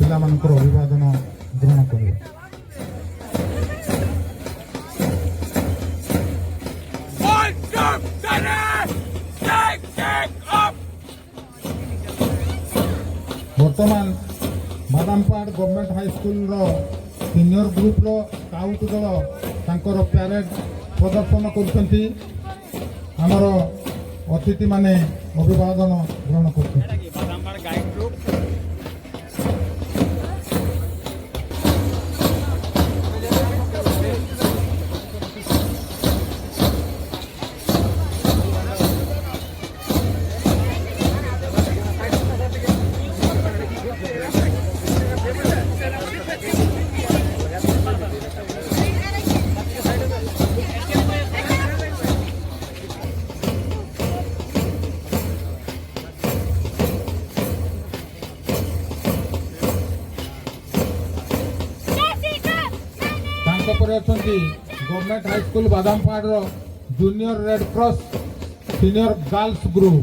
ପିଲାମାନଙ୍କର ଅଭିବାଦନ ଗ୍ରହଣ କରିବେ। ବର୍ତ୍ତମାନ ବାଦାମପାହାଡ଼ ଗଭର୍ଣ୍ଣମେଣ୍ଟ ହାଇସ୍କୁଲର ସିନିୟର ଗ୍ରୁପର ସ୍କାଉଟ ଦଳ ତାଙ୍କର ପ୍ୟାରେଡ୍ ପ୍ରଦର୍ଶନ କରୁଛନ୍ତି। ଆମର ଅତିଥିମାନେ ଅଭିବାଦନ ଗ୍ରହଣ କରୁଛନ୍ତି। ପରେ ଅଛନ୍ତି ଗଭର୍ଣ୍ଣମେଣ୍ଟ ହାଇସ୍କୁଲ ବାଦାମପାହାଡ଼ର junior red cross senior girls group.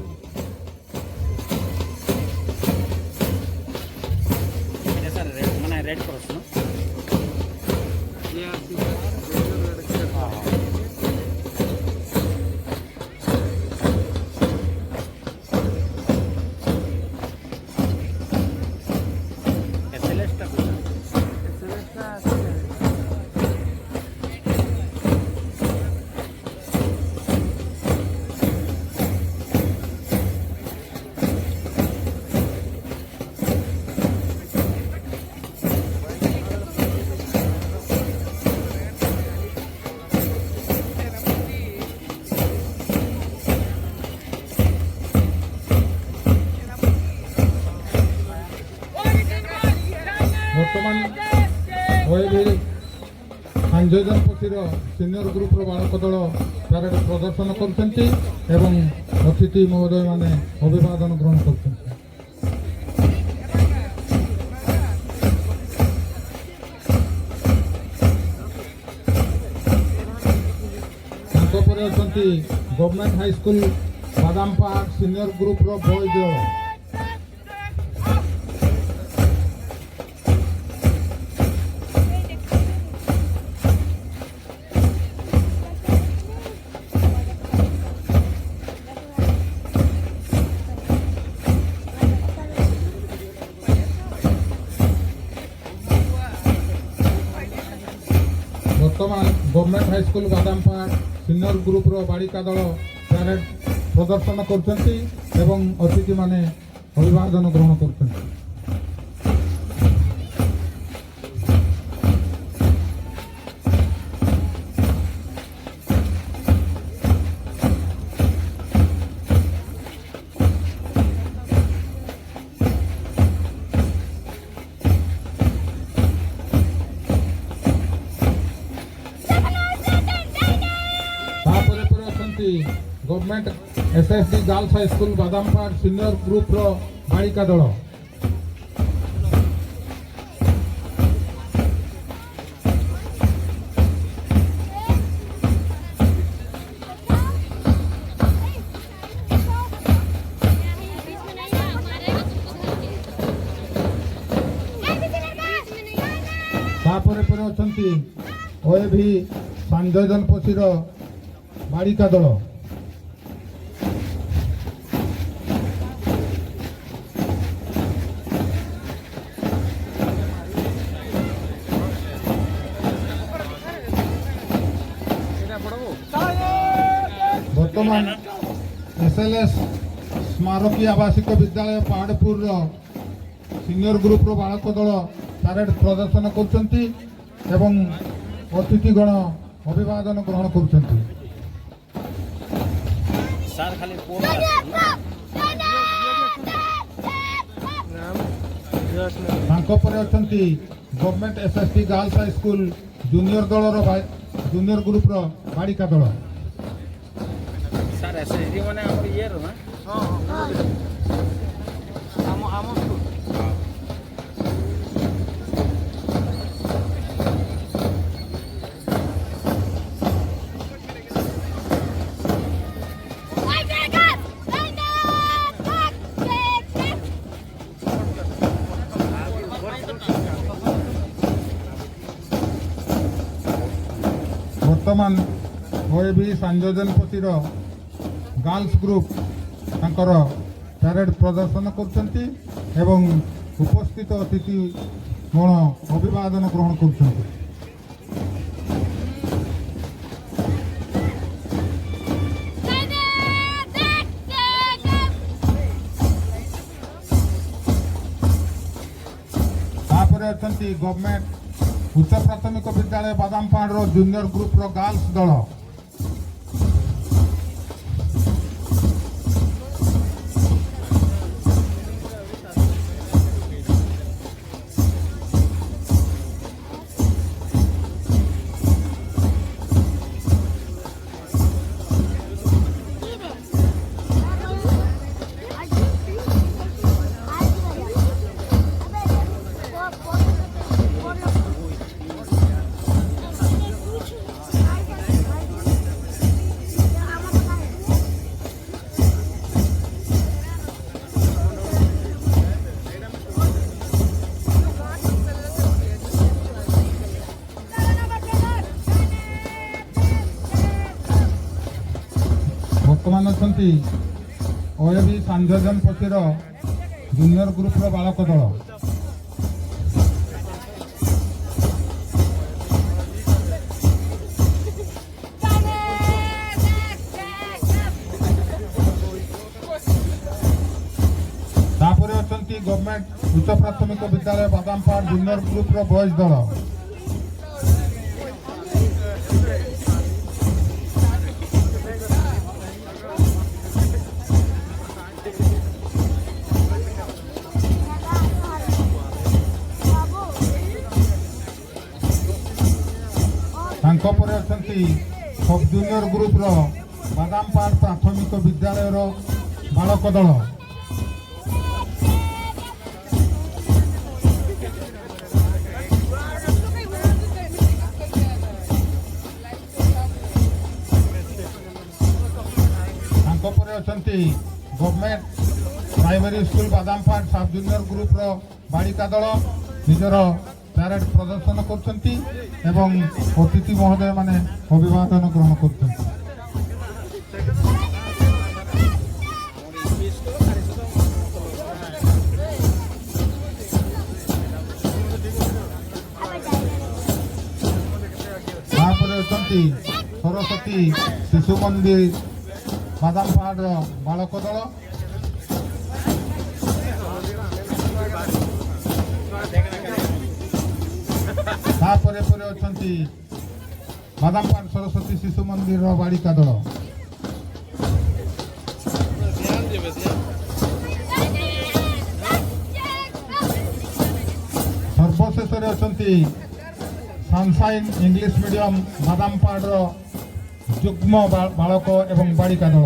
ବର୍ତ୍ତମାନ ସଂଯୋଜନ ପଛିର ସିନିୟର ଗ୍ରୁପର ବାଳକ ଦଳ ପ୍ୟାରେଡ୍ ପ୍ରଦର୍ଶନ କରୁଛନ୍ତି ଏବଂ ଅତିଥି ମହୋଦୟମାନେ ଅଭିବାଦନ ଗ୍ରହଣ କରୁଛନ୍ତି। ତାଙ୍କ ପରେ ଅଛନ୍ତି ଗଭର୍ଣ୍ଣମେଣ୍ଟ ହାଇସ୍କୁଲ ବାଦାମପାହାଡ଼ ସିନିୟର ଗ୍ରୁପର ବଏଜ୍ ଦଳ। ବର୍ତ୍ତମାନ ଗଭର୍ଣ୍ଣମେଣ୍ଟ ହାଇସ୍କୁଲ ବାଦାମପାହାଡ଼ ସିନିୟର ଗ୍ରୁପର ବାଳିକା ଦଳ ପ୍ୟାରେଡ୍ ପ୍ରଦର୍ଶନ କରୁଛନ୍ତି ଏବଂ ଅତିଥିମାନେ ଅଭିବାଦନ ଗ୍ରହଣ କରୁଛନ୍ତି। Government SSD girls high school Badampahad senior group रो बालिका दल। ओएभी संयोजन पछीर बालिका दल। वर्तमान एसएलएस स्मारकी आवासिक विद्यालय पहाड़पुर सीनियर ग्रुप रो बालक दल पैरेड प्रदर्शन करछंती एवं अतिथिगण अभिवादन ग्रहण करछंती। सर खाली government SST girls high school junior दल जूनियर ग्रुप रो बालिका दल। सर एसएसडी माने हमर ये रो ना हां हम स्कूल ବର୍ତ୍ତମାନ OAV ସାଞ୍ଜଜନପତିର ଗାର୍ଲସ ଗ୍ରୁପ ତାଙ୍କର ପ୍ୟାରେଡ୍ ପ୍ରଦର୍ଶନ କରୁଛନ୍ତି ଏବଂ ଉପସ୍ଥିତ ଅତିଥି ଗଣ ଅଭିବାଦନ ଗ୍ରହଣ କରୁଛନ୍ତି। ତାପରେ ଅଛନ୍ତି ଗଭର୍ଣ୍ଣମେଣ୍ଟ ଉଚ୍ଚ ପ୍ରାଥମିକ ବିଦ୍ୟାଳୟ ବାଦାମପାହାଡ଼ର ଜୁନିୟର ଗ୍ରୁପର ଗାର୍ଲସ ଦଳ। ବର୍ତ୍ତମାନ ଅଛନ୍ତି OAV ସାଞ୍ଜଜନପତିର ଜୁନିୟର ଗ୍ରୁପର ବାଳକ ଦଳ। ତାପରେ ଅଛନ୍ତି ଗଭର୍ଣ୍ଣମେଣ୍ଟ ଉଚ୍ଚ ପ୍ରାଥମିକ ବିଦ୍ୟାଳୟ ବାଦାମପାହାଡ଼ ଜୁନିୟର ଗ୍ରୁପର ବଏଜ୍ ଦଳ। ତାଙ୍କ ପରେ ଅଛନ୍ତି ସବ୍ ଜୁନିୟର ଗ୍ରୁପର ବାଦାମପାହାଡ଼ ପ୍ରାଥମିକ ବିଦ୍ୟାଳୟର ବାଳକ ଦଳ। ତାଙ୍କ ପରେ ଅଛନ୍ତି government primary school Badampahar sub junior ଗ୍ରୁପର ବାଳିକା ଦଳ ନିଜର ପ୍ୟାରେଡ୍ ପ୍ରଦର୍ଶନ କରୁଛନ୍ତି ଏବଂ ଅତିଥି ମହୋଦୟ ମାନେ ଅଭିବାଦନ ଗ୍ରହଣ କରୁଛନ୍ତି। ତାପରେ ଅଛନ୍ତି ସରସ୍ୱତୀ ଶିଶୁ ମନ୍ଦିର ବାଦାମପାହାଡ଼ର ବାଳକ ଦଳ। ତାପରେ ପରେ ଅଛନ୍ତି ବାଦାମପାହାଡ଼ ସରସ୍ୱତୀ ଶିଶୁ ମନ୍ଦିରର ବାଳିକା ଦଳ। ସର୍ବଶେଷରେ ଅଛନ୍ତି ସନସାଇନ୍ ଇଂଲିଶ ମିଡିୟମ ବାଦାମପାହାଡ଼ର ଯୁଗ୍ମ ବାଳକ ଏବଂ ବାଳିକା ଦଳ।